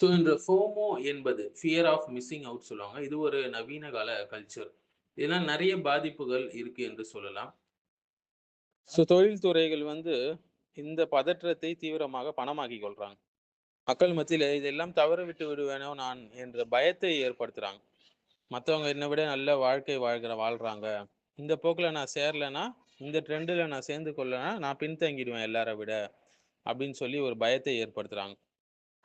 So இந்த FM என்பது fear of missing out சொல்லுவாங்க. இது ஒரு நவீன கால கல்ச்சர். இதெல்லாம் நிறைய பாதிப்புகள் இருக்கு என்று சொல்லலாம். ஸோ தொழில்துறைகள் வந்து இந்த பதற்றத்தை தீவிரமாக பணமாக்கி கொள்றாங்க. மக்கள் மத்தியில் இதெல்லாம் தவற விட்டு விடுவேனோ நான் என்ற பயத்தை ஏற்படுத்துறாங்க. மற்றவங்க என்னை விட நல்ல வாழ்க்கை வாழ்றாங்க, இந்த போக்கில் நான் சேரலைன்னா, இந்த ட்ரெண்டில் நான் சேர்ந்து கொள்ளனா நான் பின்தங்கிடுவேன் எல்லாரை விட அப்படின்னு சொல்லி ஒரு பயத்தை ஏற்படுத்துறாங்க.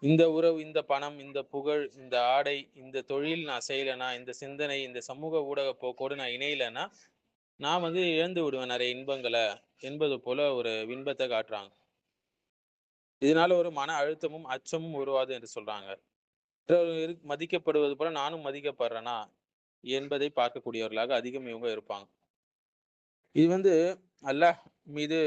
இந்த உறவு, இந்த பணம், இந்த புகழ், இந்த ஆடை, இந்த தொழில் நான் செய்யலைன்னா, இந்த சிந்தனை, இந்த சமூக ஊடக போக்கோடு நான் இணையலைன்னா நான் வந்து இழந்து விடுவேன் நிறைய இன்பங்களை என்பது போல ஒரு இன்பத்தை காட்டுறாங்க. இதனால ஒரு மன அழுத்தமும் அச்சமும் உருவாது என்று சொல்றாங்க. மதிக்கப்படுவது போல நானும் மதிக்கப்படுறேனா என்பதை பார்க்கக்கூடியவர்களாக அதிகம் இவங்க இருப்பாங்க. இது வந்து அல்லாஹ் மீது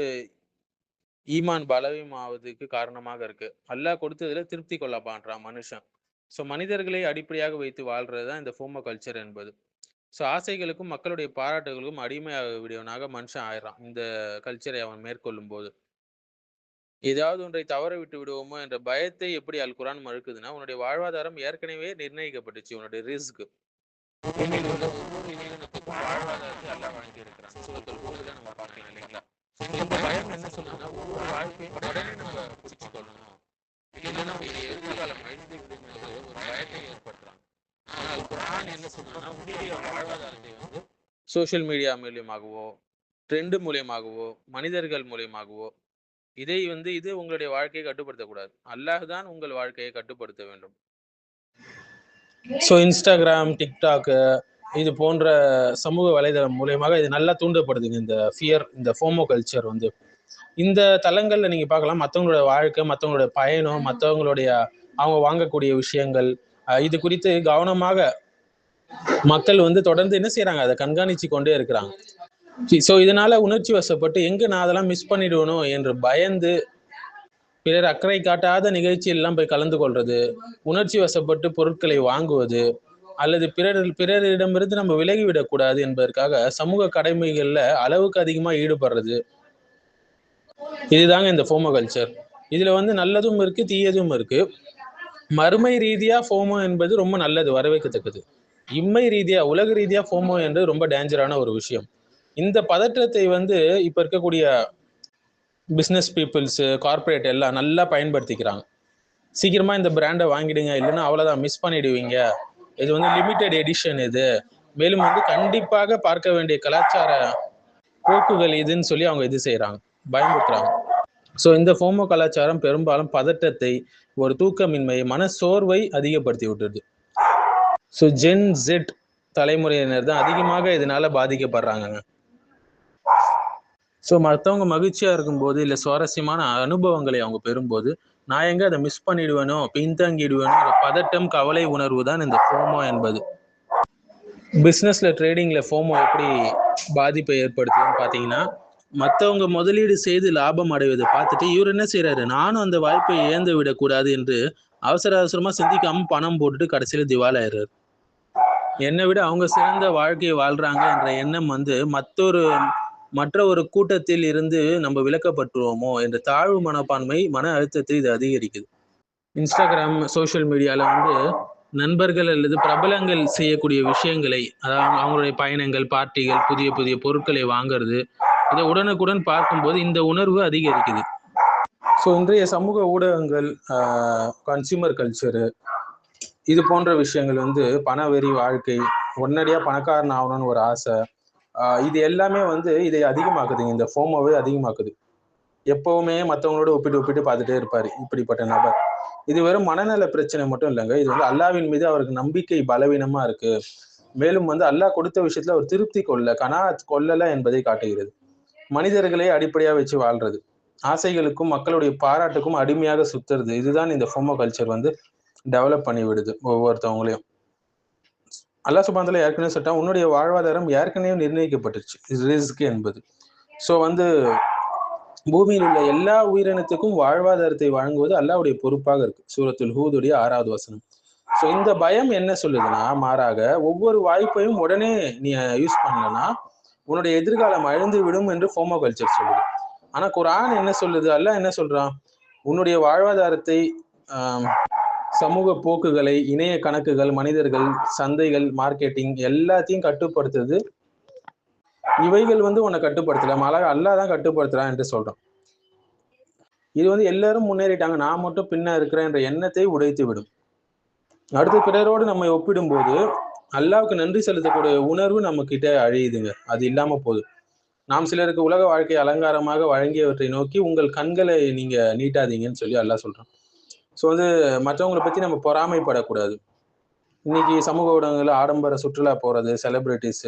ஈமான் பலவீனமாவதுக்கு காரணமாக இருக்கு. அல்லாஹ் கொடுத்ததுல திருப்தி கொள்ள பான்றான் மனுஷன். ஸோ மனிதர்களை அடிப்படையாக வைத்து வாழ்றதுதான் இந்த ஃபோமோ கல்ச்சர் என்பது. ஸோ ஆசைகளுக்கும் மக்களுடைய பாராட்டுகளுக்கும் அடிமையாக விடுவனாக மனுஷன் ஆயிடுறான் இந்த கல்ச்சரை அவன் மேற்கொள்ளும் போது. ஏதாவது ஒன்றை தவற விட்டு விடுவோமோ என்ற பயத்தை எப்படி அல் குரான் மறுக்குதுன்னா, உன்னுடைய வாழ்வாதாரம் ஏற்கனவே நிர்ணயிக்கப்பட்டுச்சு. உன்னுடைய ரிஸ்க் பூமியில் உள்ள ஒவ்வொரு உயிரினத்துக்கும் வாழ்வாதாரத்தை எல்லாம் வழங்கி இருக்கிறான். சூரத்துல் ஹூதுல நம்ம பார்க்கலாம் இல்லைங்களா? இந்த பயம் என்ன சொல்லுதுன்னா, ஒவ்வொரு வாழ்க்கையும் உடனே நம்ம பிடிச்சு கொள்ளணும், இல்லைன்னா உங்களுடைய எதிர்காலம் அழிந்து விடுங்கிறது ஒரு பயத்தை ஏற்படுத்துறாங்க. ஆனால் குரான் என்ன சொல்லுன்னா, உங்களுடைய வாழ்வாதாரத்தை வந்து சோசியல் மீடியா மூலியமாகவோ, ட்ரெண்டு மூலியமாகவோ, மனிதர்கள் மூலியமாகவோ இது உங்களுடைய வாழ்க்கையை கட்டுப்படுத்தக்கூடாது. அல்லாஹ் தான் உங்கள் வாழ்க்கையை கட்டுப்படுத்த வேண்டும். ஸோ இன்ஸ்டாகிராம், டிக்டாக் இது போன்ற சமூக வலைதளம் மூலியமாக இது நல்லா தூண்டப்படுதுங்க. இந்த ஃபியர், இந்த ஃபோமோ கல்ச்சர் வந்து இந்த தளங்கள்ல நீங்க பார்க்கலாம். மற்றவங்களோட வாழ்க்கை, மற்றவங்களுடைய பயணம், மற்றவங்களுடைய அவங்க வாங்கக்கூடிய விஷயங்கள், இது குறித்து கவனமாக மக்கள் வந்து தொடர்ந்து என்ன செய்யறாங்க, அதை கண்காணிச்சு கொண்டே இருக்கிறாங்க. ஸோ இதனால உணர்ச்சி வசப்பட்டு எங்க நான் அதெல்லாம் மிஸ் பண்ணிடுவனோ என்று பயந்து பிறர் அக்கறை காட்டாத நிகழ்ச்சியெல்லாம் போய் கலந்து கொள்றது, உணர்ச்சி வசப்பட்டு பொருட்களை வாங்குவது, அல்லது பிறரிடமிருந்து நம்ம விலகிவிடக்கூடாது என்பதற்காக சமூக கடமைகள்ல அளவுக்கு அதிகமா ஈடுபடுறது, இதுதாங்க இந்த ஃபோமோ கல்ச்சர். இதுல வந்து நல்லதும் இருக்கு, தீயதும் இருக்கு. மறுமை ரீதியா ஃபோமோ என்பது ரொம்ப நல்லது, வரவேற்கத்தக்கது. இம்மை ரீதியா, உலக ரீதியா ஃபோமோ என்பது ரொம்ப டேஞ்சரான ஒரு விஷயம். இந்த பதற்றத்தை வந்து இப்ப இருக்கக்கூடிய பிஸ்னஸ் பீப்புள்ஸ், கார்பரேட் எல்லாம் நல்லா பயன்படுத்திக்கிறாங்க. சீக்கிரமா இந்த பிராண்டை வாங்கிடுங்க, இல்லைன்னா அவ்வளோதான், மிஸ் பண்ணிடுவீங்க, இது வந்து லிமிடெட் எடிஷன் இது, மேலும் வந்து கண்டிப்பாக பார்க்க வேண்டிய கலாச்சார போக்குகள் இதுன்னு சொல்லி அவங்க இது செய்யறாங்க, பயமுறுத்துறாங்க. ஸோ இந்த ஃபோமோ கலாச்சாரம் பெரும்பாலும் பதட்டத்தை, ஒரு தூக்கமின்மை, மன சோர்வை அதிகப்படுத்தி விட்டுருது. ஸோ ஜென் ஜெட் தலைமுறையினர் தான் அதிகமாக இதனால பாதிக்கப்படுறாங்க. ஸோ மற்றவங்க மகிழ்ச்சியா இருக்கும்போது, இல்லை சுவாரஸ்யமான அனுபவங்களை அவங்க பெறும்போது, நான் எங்க அதை மிஸ் பண்ணிடுவேனோ, பின்தங்கிடுவேனோ, பதட்டம், கவலை உணர்வு தான் இந்த ஃபோமோ என்பது. பிஸ்னஸ்ல, ட்ரேடிங்ல ஃபோமோ எப்படி பாதிப்பை ஏற்படுத்துதுன்னு பார்த்தீங்கன்னா, மற்றவங்க முதலீடு செய்து லாபம் அடைவதை பார்த்துட்டு இவர் என்ன செய்யறாரு, நானும் அந்த வாய்ப்பை இழந்து விடக்கூடாது என்று அவசரமா சிந்திக்காம பணம் போட்டுட்டு கடைசியில திவாலாயிடுறாரு. என்னை விட அவங்க சிறந்த வாழ்க்கையை வாழ்றாங்க என்ற எண்ணம் வந்து மற்ற ஒரு கூட்டத்தில் இருந்து நம்ம விலக்கப்பட்டுருவோமோ என்ற தாழ்வு மனப்பான்மை, மன அழுத்தத்தை இது அதிகரிக்குது. இன்ஸ்டாகிராம், சோசியல் மீடியால வந்து நண்பர்கள் அல்லது பிரபலங்கள் செய்யக்கூடிய விஷயங்களை, அதாவது அவங்களுடைய பயணங்கள், பார்ட்டிகள், புதிய புதிய பொருட்களை வாங்குறது, இதை உடனுக்குடன் பார்க்கும்போது இந்த உணர்வு அதிகரிக்குது. ஸோ இன்றைய சமூக ஊடகங்கள், கன்சியூமர் கல்ச்சரு, இது போன்ற விஷயங்கள் வந்து பணவெறி வாழ்க்கை, உடனடியாக பணக்காரன் ஆகணும்னு ஒரு ஆசை, இது எல்லாமே வந்து இதை அதிகமாக்குதுங்க. இந்த ஃபோமோவே அதிகமாக்குது. எப்பவுமே மற்றவங்களோட ஒப்பிட்டு பார்த்துட்டே இருப்பாரு இப்படிப்பட்ட நபர். இது வெறும் மனநல பிரச்சனை மட்டும் இல்லைங்க, இது வந்து அல்லாவின் மீது அவருக்கு நம்பிக்கை பலவீனமா இருக்கு. மேலும் வந்து அல்லாஹ் கொடுத்த விஷயத்துல அவர் திருப்தி கொள்ளல என்பதை காட்டுகிறது. மனிதர்களை அடிப்படையா வச்சு வாழ்றது, ஆசைகளுக்கும் மக்களுடைய பாராட்டுக்கும் அடிமையாக சுத்துறது, இதுதான் இந்த ஃபோமோ கல்ச்சர் வந்து டெவலப் பண்ணி விடுது ஒவ்வொருத்தவங்களையும். அல்லாஹ் சுப்ஹானஹு வ தஆலா ஏற்கனவே சொல்லிட்டா, உன்னுடைய வாழ்வாதாரம் ஏற்கனவே நிர்ணயிக்கப்பட்டுருச்சு, ரிஸ்க் என்பது. ஸோ வந்து பூமியில் உள்ள எல்லா உயிரினத்துக்கும் வாழ்வாதாரத்தை வழங்குவது அல்லாஹ்வுடைய பொறுப்பாக இருக்கு. சூரத்துல் ஹூதுடைய 6வது வசனம். ஸோ இந்த பயம் என்ன சொல்லுதுன்னா, மாறாக ஒவ்வொரு வாய்ப்பையும் உடனே நீ யூஸ் பண்ணலன்னா உன்னுடைய எதிர்காலம் அழிந்து விடும் என்று ஃபோமோ கல்ச்சர் சொல்லுது. ஆனா குர்ஆன் என்ன சொல்லுது, அல்லாஹ் என்ன சொல்றான், உன்னுடைய வாழ்வாதாரத்தை சமூக போக்குகளை, இணைய கணக்குகள், மனிதர்கள், சந்தைகள், மார்க்கெட்டிங் எல்லாத்தையும் கட்டுப்படுத்துது. இவைகள் உன்னை கட்டுப்படுத்தல, அல்லாஹ் தான் கட்டுப்படுத்துறான் என்று சொல்றோம். இது எல்லாரும் முன்னேறிட்டாங்க, நான் மட்டும் பின்ன இருக்கிறேன் என்ற எண்ணத்தை உடைத்து விடும். அடுத்து பிறரோடு நம்ம ஒப்பிடும்போது அல்லாஹ்வுக்கு நன்றி செலுத்தக்கூடிய உணர்வு நம்ம கிட்ட அழியுதுங்க. அது இல்லாம போகுது. நாம் சிலருக்கு உலக வாழ்க்கை அலங்காரமாக வழங்கியவற்றை நோக்கி உங்கள் கண்களை நீங்க நீட்டாதீங்கன்னு சொல்லி அல்லாஹ் சொல்றான். ஸோ மற்றவங்களை பத்தி நம்ம பொறாமைப்படக்கூடாது. இன்னைக்கு சமூக ஊடகங்கள்ல ஆடம்பர சுற்றுலா போறது, செலிபிரிட்டிஸ்,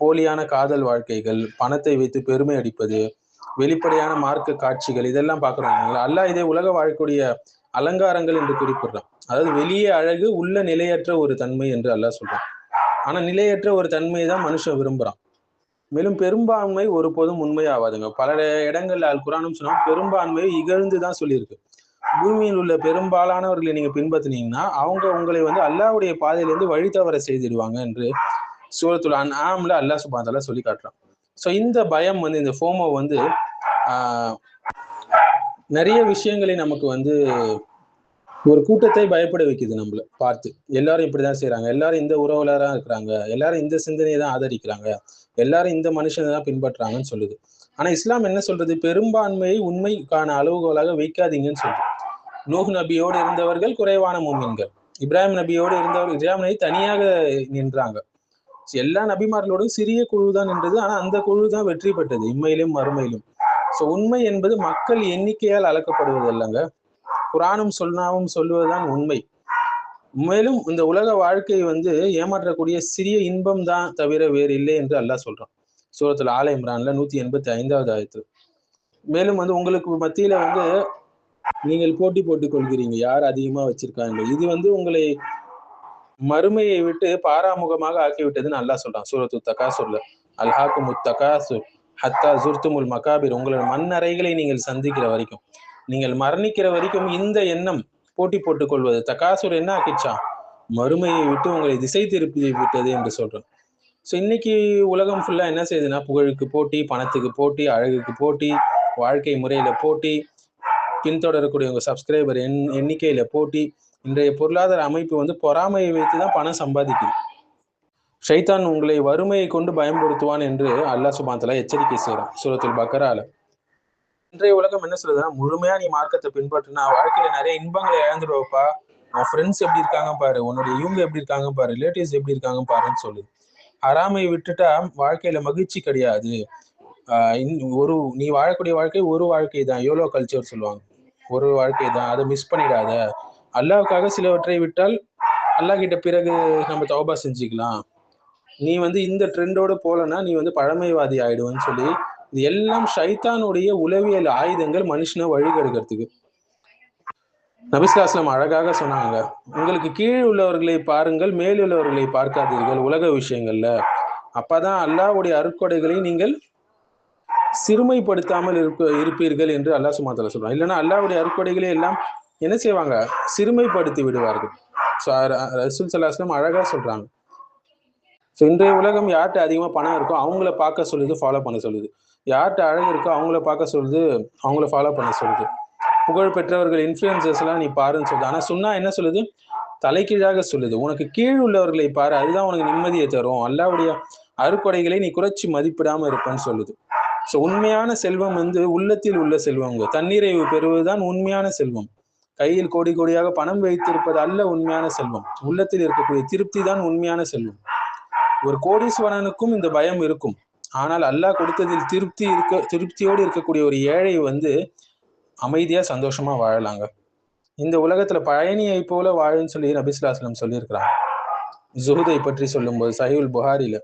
போலியான காதல் வாழ்க்கைகள், பணத்தை வைத்து பெருமை அடிப்பது, வெளிப்படையான மார்க்க காட்சிகள், இதெல்லாம் பாக்குறோம். அல்லாஹ் இதே உலக வாழ்க்கைய அலங்காரங்கள் என்று குறிப்பிடுறான். அதாவது வெளியே அழகு, உள்ள நிலையற்ற ஒரு தன்மை என்று அல்லாஹ் சொல்றான். ஆனா நிலையற்ற ஒரு தன்மையை தான் மனுஷன் விரும்புறான். மேலும் பெரும்பான்மை ஒருபோதும் உண்மையாவாதுங்க. பல இடங்கள்ல அல் குரானும் சொன்னா பெரும்பான்மையை இகழ்ந்துதான் சொல்லியிருக்கு. பூமியில் உள்ள பெரும்பாலானவர்களை நீங்க பின்பற்றினீங்கன்னா அவங்க உங்களை அல்லாஹ்வுடைய பாதையிலிருந்து வழி தவற செய்திடுவாங்க என்று சூரத்துல் அன்ஆம்ல அல்லாஹ் சுப்ஹானஹு வ தஆலா சொல்லி காட்டுறான். ஸோ இந்த பயம் இந்த ஃபோமோ நிறைய விஷயங்களை நமக்கு ஒரு கூட்டத்தை பயப்பட வைக்குது. நம்மள பார்த்து எல்லாரும் இப்படிதான் செய்யறாங்க, எல்லாரும் இந்த உறவுலரா இருக்கிறாங்க, எல்லாரும் இந்த சிந்தனையை தான் ஆதரிக்கிறாங்க, எல்லாரும் இந்த மனுஷனை தான் பின்பற்றாங்கன்னு சொல்லுது. ஆனா இஸ்லாம் என்ன சொல்றது? பெரும்பான்மையை உண்மைக்கான அளவுகோலாக வைக்காதீங்கன்னு சொல்லுது. நூஹ் நபியோடு இருந்தவர்கள் குறைவான மூமின்கள், இப்ராஹிம் நபியோடு இருந்தவர்கள் இப்ராஹிம் நபி தனியாக நின்றாங்க. எல்லா நபிமார்களோடும் சிறிய குழு தான் நின்றது. ஆனா அந்த குழு தான் வெற்றி பெற்றது இம்மையிலும் மறுமையிலும். ஸோ உண்மை என்பது மக்கள் எண்ணிக்கையால் அளக்கப்படுவது இல்லைங்க, குரானும் சொன்னாவும் சொல்லுவதுதான் உண்மை. மேலும் இந்த உலக வாழ்க்கை ஏமாற்றக்கூடிய சிறிய இன்பம் தான் தவிர வேறு இல்லை என்று அல்லாஹ் சொல்றான் சூரத்துல் ஆல இம்ரான்ல 185வது ஆயத்துல. மேலும் உங்களுக்கு மத்தியில நீங்கள் போட்டி போட்டுக் கொள்கிறீங்க யார் அதிகமா வச்சிருக்காங்க. இது உங்களை மறுமையை விட்டு பாராமுகமாக ஆக்கிவிட்டதுன்னு அல்லாஹ் சொல்றான் சூரத்து தகாசுர்ல. அல்ஹாக்குமுத் தகாசுர் ஹத்தா ஜுர்துமுல் மகாபிர். உங்களோட மண்ணறைகளை நீங்கள் சந்திக்கிற வரைக்கும், நீங்கள் மரணிக்கிற வரைக்கும் இந்த எண்ணம் போட்டி போட்டுக் கொள்வது தகாசுர் என்ன ஆக்கிச்சான்? மறுமையை விட்டு உங்களை திசை திருப்பி விட்டது என்று சொல்றோம். ஸோ இன்னைக்கு உலகம் ஃபுல்லா என்ன செய்யுதுன்னா, புகழுக்கு போட்டி, பணத்துக்கு போட்டி, அழகுக்கு போட்டி, வாழ்க்கை முறையில போட்டி, பின்தொடரக்கூடியவங்க சப்ஸ்கிரைபர் எண்ணிக்கையில போட்டி. இன்றைய பொருளாதார அமைப்பு பொறாமையை வைத்துதான் பணம் சம்பாதிக்குது. ஷைத்தான் உங்களை வறுமையை கொண்டு பயன்படுத்துவான் என்று அல்லாஹ் சுப்ஹானஹு வ தஆலா எச்சரிக்கை செய்றான் சூரத்துல் பக்கரால. இன்றைய உலகம் என்ன சொல்லுதுன்னா, முழுமையா நீ மார்க்கத்தை பின்பற்றினா வாழ்க்கையில நிறைய இன்பங்களை இழந்துடுவப்பா, உன் ஃப்ரெண்ட்ஸ் எப்படி இருக்காங்க பாரு, உன்னுடைய இவங்க எப்படி இருக்காங்க பாரு, ரிலேட்டிவ்ஸ் எப்படி இருக்காங்க பாருன்னு சொல்லுது. ஹராமை விட்டுட்டா வாழ்க்கையில மகிழ்ச்சி கிடையாது. நீ வாழக்கூடிய வாழ்க்கை ஒரு வாழ்க்கை தான், யோலோ கல்ச்சர் சொல்லுவாங்க, ஒரு வாழ்க்கை தான், அதை மிஸ் பண்ணிடாத. அல்லாஹ்வுக்காக சிலவற்றை விட்டால் அல்லாஹ் கிட்ட பிறகு நம்ம தௌபா செஞ்சுக்கலாம். நீ இந்த ட்ரெண்டோட போலன்னா நீ பழமைவாதி ஆயிடுவேன்னு சொல்லி, இது எல்லாம் ஷைத்தானுடைய உளவியல் ஆயுதங்கள் மனுஷனை வழிகெடுக்கிறதுக்கு. நபி ஸல்லல்லாஹு அலைஹி வஸல்லம் அழகாக சொன்னாங்க, உங்களுக்கு கீழ் உள்ளவர்களை பாருங்கள், மேல் உள்ளவர்களை பார்க்காதீர்கள் உலக விஷயங்கள்ல. அப்பதான் அல்லாஹ்வுடைய அருட்கொடைகளை நீங்கள் சிறுமைப்படுத்தாமல் இருப்பீர்கள் என்று அல்லாஹ் சுப்ஹானஹு வ தஆலா சொல்றான். இல்லைன்னா அல்லாஹ்வுடைய அருட்கொடைகளை எல்லாம் என்ன செய்வாங்க? சிறுமைப்படுத்தி விடுவார்கள். ரசூல் ஸல்லல்லாஹு அலைஹி வஸல்லம் அழகா சொல்றாங்க. ஸோ இன்றைய உலகம் யார்கிட்ட அதிகமா பணம் இருக்கோ அவங்கள பார்க்க சொல்லுது, ஃபாலோ பண்ண சொல்லுது. யார்கிட்ட அழகு இருக்கோ அவங்கள பார்க்க சொல்லுது, அவங்கள ஃபாலோ பண்ண சொல்லுது. புகழ் பெற்றவர்கள் இன்ஃப்ளூயன்சர்ஸ் எல்லாம் நீ பாருன்னு சொல்லுது. ஆனா சுன்னா என்ன சொல்லுது? தலைகீழாக சொல்லுது, உனக்கு கீழ் உள்ளவர்களை பாரு, அதுதான் உனக்கு நிம்மதியை தரும், அல்லாஹ்வுடைய அருட்கொடைகளை நீ குறைச்சி மதிப்பிடாம இருப்பேன்னு சொல்லுது. ஸோ உண்மையான செல்வம் உள்ளத்தில் உள்ள செல்வம். தண்ணீரை பெறுவதுதான் உண்மையான செல்வம். கையில் கோடி கோடியாக பணம் வைத்திருப்பது அல்ல உண்மையான செல்வம். உள்ளத்தில் இருக்கக்கூடிய திருப்தி தான் உண்மையான செல்வம். ஒரு கோடீஸ்வரனுக்கும் இந்த பயம் இருக்கும். ஆனால் அல்லாஹ் கொடுத்ததில் திருப்தியோடு இருக்கக்கூடிய ஒரு ஏழை அமைதியா சந்தோஷமா வாழலாங்க. இந்த உலகத்துல பயணியை போல வாழுன்னு சொல்லி நபி ஸல்லல்லாஹு அலைஹி வஸல்லம் சொல்லியிருக்கிறாங்க. ஜுஹுதை பற்றி சொல்லும்போது சஹீஹுல் புகாரில,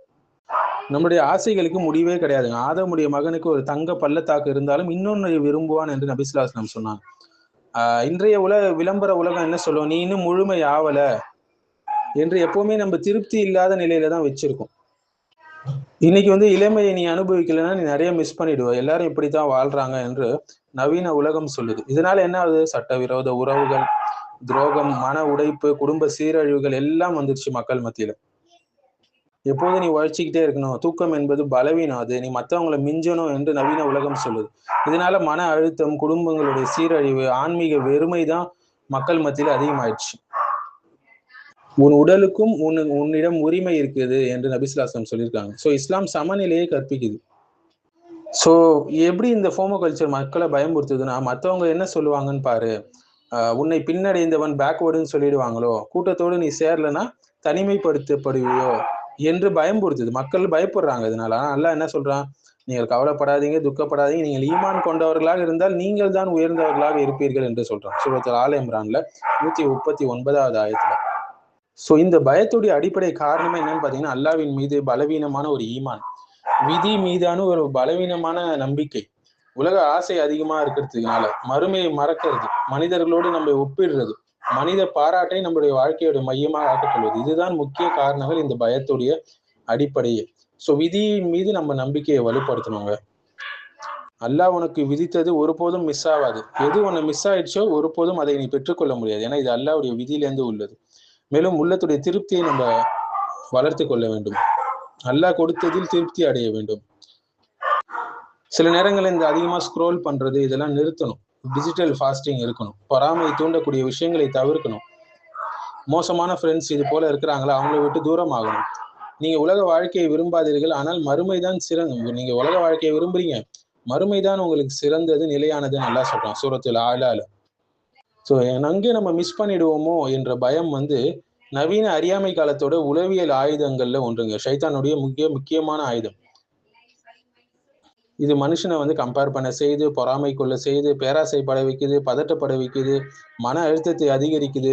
நம்முடைய ஆசைகளுக்கு முடிவே கிடையாதுங்க. ஆதமுடைய மகனுக்கு ஒரு தங்க பள்ளத்தாக்கு இருந்தாலும் இன்னொன்னு விரும்புவான் என்று நபி ஸல்லல்லாஹு அலைஹி வஸல்லம் சொன்னாங்க. இன்றைய விளம்பர உலகம் என்ன சொல்லும்? நீ இன்னும் முழுமை ஆவல என்று எப்பவுமே நம்ம திருப்தி இல்லாத நிலையில தான் வச்சிருக்கோம். இன்னைக்கு இளமையை நீ அனுபவிக்கலைன்னா நீ நிறைய மிஸ் பண்ணிடுவ, எல்லாரும் இப்படித்தான் வாழ்றாங்க என்று நவீன உலகம் சொல்லுது. இதனால என்ன ஆகுது? சட்டவிரோத உறவுகள், துரோகம், மன உடைப்பு, குடும்ப சீரழிவுகள் எல்லாம் வந்துருச்சு மக்கள் மத்தியில. எப்போது நீ உழைச்சிக்கிட்டே இருக்கணும், தூக்கம் என்பது பலவீனம், அது நீ மற்றவங்களை மிஞ்சணும் என்று நவீன உலகம் சொல்லுது. இதனால மன அழுத்தம், குடும்பங்களுடைய சீரழிவு, ஆன்மீக வெறுமை தான் மக்கள் மத்தியில் அதிகமாயிடுச்சு. உன் உடலுக்கும் உன்னிடம் உரிமை இருக்குது என்று நபிசுல்லாசம் சொல்லியிருக்காங்க. ஸோ இஸ்லாம் சமநிலையை கற்பிக்குது. ஸோ எப்படி இந்த ஃபோமோ கல்ச்சர் மக்களை பயமுறுத்துதுன்னா, மற்றவங்க என்ன சொல்லுவாங்கன்னு பாரு, உன்னை பின்னடைந்தவன் பேக்வேர்டுன்னு சொல்லிடுவாங்களோ, கூட்டத்தோடு நீ சேரலன்னா தனிமைப்படுத்தப்படுவியோ என்று பயம்படுத்துது. மக்கள் பயப்படுறாங்க இதனால. அல்லாஹ் என்ன சொல்றான், நீங்கள் கவலைப்படாதீங்க, துக்கப்படாதீங்க, நீங்கள் ஈமான் கொண்டவர்களாக இருந்தால் நீங்கள் தான் உயர்ந்தவர்களாக இருப்பீர்கள் என்று சொல்றான். சூரத்துல் ஆல இம்ரான்ல 139வது ஆயத்துல. ஸோ இந்த பயத்துடைய அடிப்படை காரணமே என்னன்னு பாத்தீங்கன்னா, அல்லாஹ்வின் மீது பலவீனமான ஒரு ஈமான், விதி மீதான ஒரு பலவீனமான நம்பிக்கை, உலக ஆசை அதிகமா இருக்கிறதுனால, மறுமையை மறக்கிறது, மனிதர்களோடு நம்ம ஒப்பிடுறது, மனித பாராட்டை நம்முடைய வாழ்க்கையோட மையமாக ஆக்கிக்கொள்வது, இதுதான் முக்கிய காரணங்கள் இந்த பயத்துடைய அடிப்படையே. ஸோ விதியின் மீது நம்ம நம்பிக்கையை வலுப்படுத்தணுங்க. அல்லாஹ் உனக்கு விதித்தது ஒருபோதும் மிஸ் ஆகாது. எது உன்னை மிஸ் ஆயிடுச்சோ ஒருபோதும் அதை நீ பெற்றுக்கொள்ள முடியாது. ஏன்னா இது அல்லாஹ்வுடைய விதியிலேருந்து உள்ளது. மேலும் உள்ளத்துடைய திருப்தியை நம்ம வளர்த்து கொள்ள வேண்டும். அல்லாஹ் கொடுத்ததில் திருப்தி அடைய வேண்டும். சில நேரங்களில் இந்த அதிகமா ஸ்க்ரோல் பண்றது இதெல்லாம் நிறுத்தணும். டிஜிட்டல் ஃபாஸ்டிங் இருக்கணும். பொறாமை தூண்டக்கூடிய விஷயங்களை தவிர்க்கணும். மோசமான ஃப்ரெண்ட்ஸ் இது போல இருக்கிறாங்களா, அவங்கள விட்டு தூரம் ஆகணும். நீங்க உலக வாழ்க்கையை விரும்பாதீர்கள், ஆனால் மறுமைதான் சிறந்தது. நீங்க உலக வாழ்க்கையை விரும்புறீங்க, மறுமைதான் உங்களுக்கு சிறந்தது, நிலையானதுன்னு நல்லா சொல்றான் சூரத்துல் ஆலால. ஸோ அங்கே நம்ம மிஸ் பண்ணிடுவோமோ என்ற பயம் நவீன அறியாமை காலத்தோட உளவியல் ஆயுதங்கள்ல ஒன்றுங்க. ஷைத்தானுடைய முக்கியமான ஆயுதம். இது மனுஷனை கம்பேர் பண்ண செய்து, பொறாமை கொள்ள செய்து, பேராசைப்பட வைக்குது, பதட்டப்பட வைக்குது, மன அழுத்தத்தை அதிகரிக்குது,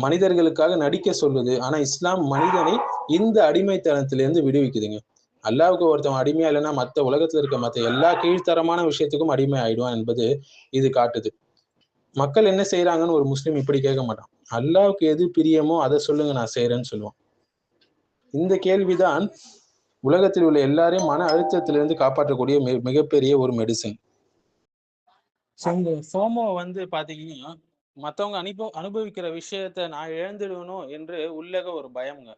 மனிதர்களுக்காக நடிக்க சொல்லுது. ஆனா இஸ்லாம் மனிதனை இந்த அடிமைத்தனத்திலிருந்து விடுவிக்குதுங்க. அல்லாவுக்கு ஒருத்தவன் அடிமையா இல்லைன்னா மற்ற உலகத்துல இருக்க மற்ற எல்லா கீழ்த்தரமான விஷயத்துக்கும் அடிமை ஆயிடுவான் என்பது இது காட்டுது. மக்கள் என்ன செய்யறாங்கன்னு ஒரு முஸ்லீம் இப்படி கேட்க மாட்டான். அல்லாவுக்கு எது பிரியமோ அதை சொல்லுங்க, நான் செய்யறேன்னு சொல்லுவான். இந்த கேள்விதான் உலகத்தில் உள்ள எல்லாரையும் மன அழுத்தத்திலிருந்து காப்பாற்றக்கூடிய மிகப்பெரிய ஒரு மெடிசன். இந்த ஃபோமோ பாத்தீங்கன்னா மற்றவங்க அனுபவிக்கிற விஷயத்த நான் இழந்துடணும் என்று உள்ளக ஒரு பயம்ங்க.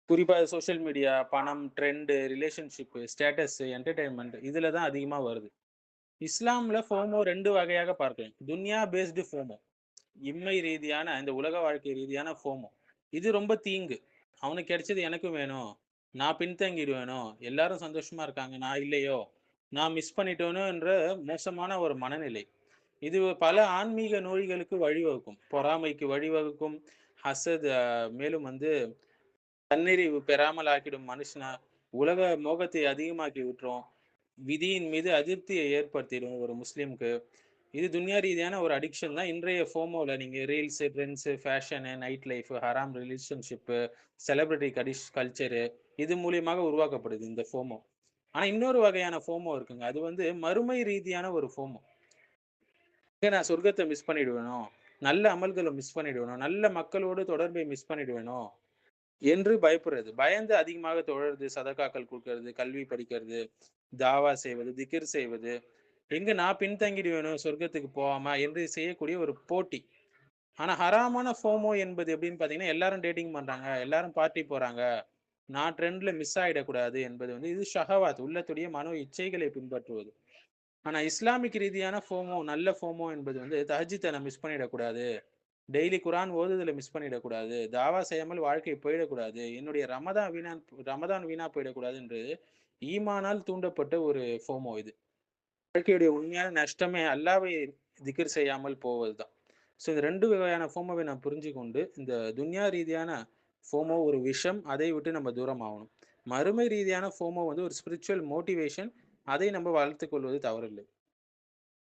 குறிப்பா சோசியல் மீடியா, பணம், ட்ரெண்டு, ரிலேஷன்ஷிப்பு, ஸ்டேட்டஸ், என்டர்டைன்மெண்ட் இதுல தான் அதிகமா வருது. இஸ்லாம்ல ஃபோமோ 2 வகையாக பார்க்கலாம். துன்யா பேஸ்டு ஃபோமோ, இம்மை ரீதியான இந்த உலக வாழ்க்கை ரீதியான ஃபோமோ. இது ரொம்ப தீங்கு. அவனுக்கு கிடைச்சது எனக்கும் வேணும், நான் பின்தங்கிடுவேனோ, எல்லாரும் சந்தோஷமா இருக்காங்க, நான் இல்லையோ, நான் மிஸ் பண்ணிட்டேனோ என்ற மோசமான ஒரு மனநிலை. இது பல ஆன்மீக நோய்களுக்கு வழிவகுக்கும். பொறாமைக்கு வழிவகுக்கும். ஹசத், மேலும் தன்னிறைவு பெறாமல் ஆக்கிடும் மனுஷனா. உலக மோகத்தை அதிகமாக்கி விட்டுரும். விதியின் மீது அதிருப்தியை ஏற்படுத்திடும் ஒரு முஸ்லீமுக்கு. இது துன்யா ரீதியான ஒரு அடிக்ஷன் தான். இன்றைய ஃபோமோல நீங்க reels, trends, fashion, night life, ஹராம் ரிலேஷன்ஷிப்பு, செலிபிரிட்டி கல்ச்சரு இது மூலியமாக உருவாக்கப்படுது இந்த ஃபோமோ. ஆனா இன்னொரு வகையான ஃபோமோ இருக்குங்க. அது மறுமை ரீதியான ஒரு ஃபோமோ. நான் சொர்க்கத்தை மிஸ் பண்ணிடுவேனோ, நல்ல அமல்களை மிஸ் பண்ணிடுவேனோ, நல்ல மக்களோடு தொடர்பை மிஸ் பண்ணிடுவேனோ என்று பயப்படுறது. பயந்து அதிகமாக தொடருது, சதகாக்கள் கொடுக்கறது, கல்வி படிக்கிறது, தாவா செய்வது, திக்ர் செய்வது, எங்க நான் பின்தங்கிடுவேனோ சொர்க்கத்துக்கு போகாம என்று செய்யக்கூடிய ஒரு போட்டி. ஆனா ஹராமான ஃபோமோ என்பது எப்படின்னு பாத்தீங்கன்னா, எல்லாரும் டேட்டிங் பண்றாங்க, எல்லாரும் பார்ட்டி போறாங்க, நான் ட்ரெண்ட்ல மிஸ் ஆயிடக்கூடாது என்பது இது ஷஹவாத், உள்ளத்துடைய மனோ இச்சைகளை பின்பற்றுவது. ஆனா இஸ்லாமிக் ரீதியான ஃபோமோ, நல்ல ஃபோமோ என்பது தஹஜ்ஜுதை நான் மிஸ் பண்ணிடக்கூடாது, டெய்லி குரான் ஓதுதலை மிஸ் பண்ணிடக்கூடாது, தாவா செய்யாமல் வாழ்க்கை போயிடக்கூடாது, என்னுடைய ரமதான் வீணா போயிடக்கூடாது என்று ஈமானால் தூண்டப்பட்ட ஒரு ஃபோமோ இது. வாழ்க்கையுடைய உண்மையான நஷ்டமே அல்லாவை திக்ர் செய்யாமல் போவதுதான். ஸோ இந்த 2 வகையான ஃபோமோவை நான் புரிஞ்சு கொண்டு, இந்த துன்யா ரீதியான ஃபோமோ ஒரு விஷம், அதை விட்டு நம்ம தூரம் ஆகணும். மறுமை ரீதியான ஃபோமோ ஒரு ஸ்பிரிச்சுவல் மோட்டிவேஷன், அதை நம்ம வளர்த்து கொள்வது தவறில்லை.